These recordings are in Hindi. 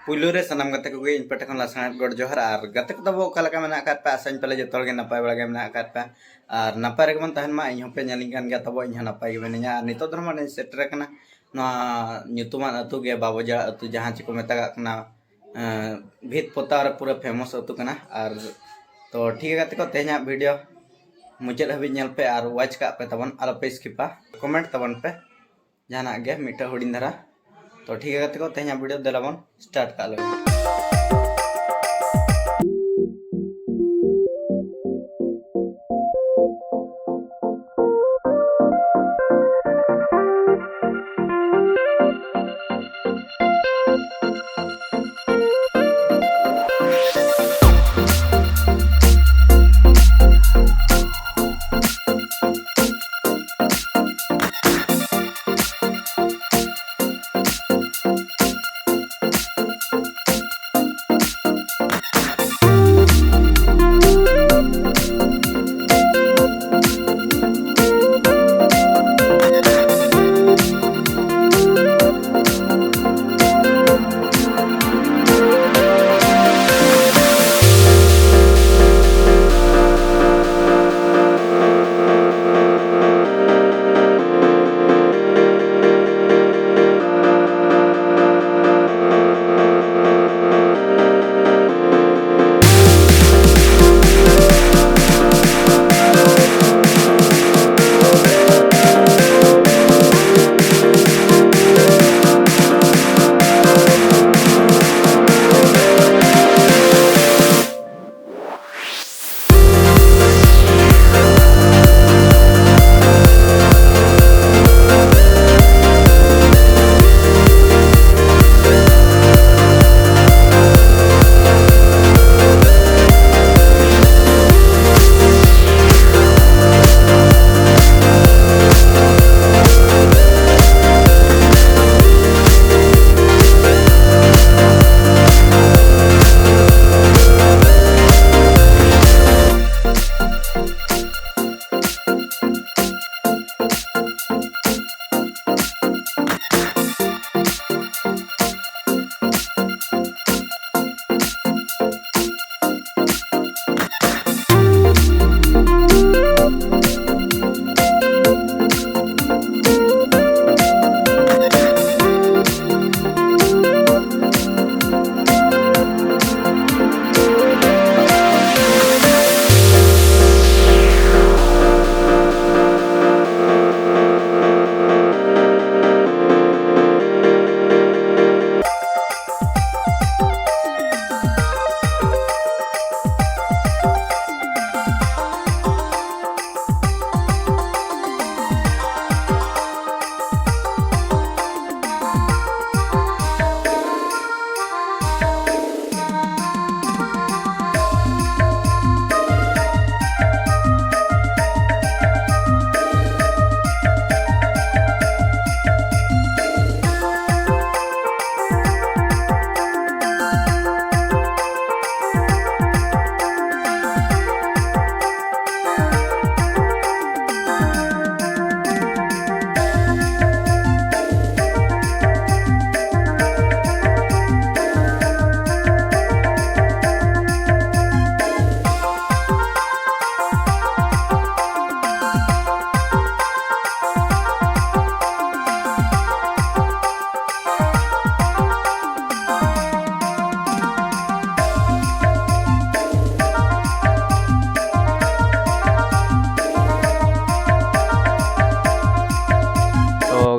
पुलू रे सनाम गते को इन पेटे खन लासना गड जोहर आर गते को दबो काला का मेना काट पे आसाइन पले जतोल गे नपाय बड़ा गे मेना काट पे आर नपाय रे मन तहन मा इन पे नेलिंग कान गे तबो इन नपाय गे मेनिया नितो धर्म ने सेटर कना ना nyutuman atu ge Babojala atu jahan ci ko metaga kana vith potaw पूरा फेमस atu kana ar तो ठीक है को तेना वीडियो मुझे हाबी नेल पे और वाच का पे तबन आलो पे स्किपा कमेंट तबन पे जाना गे मिटा हुडिन धरा तो ठीक है को तेना वीडियो देलाबन स्टार्ट का लो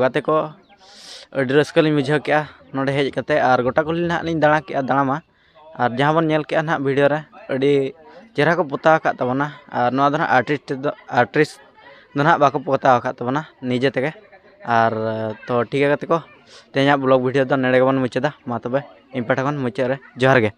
गाते को रस्कल बुझे के नोडे हेज कते और गोटा को ना दाड़ा के दाड़ामा और जहाँ बन नेल के ना वीडियो रे अड़ी चेहरा को पोता का तबना और नोआ दो आर्टिस्ट दो ना बाको पोता का तबना निजे तेगे और तो ठीक है को तेना ब्लॉग वीडियो दो नेड़े बन मुचादा मा तबे इन पाठा खन मुचा रे जोहार गे।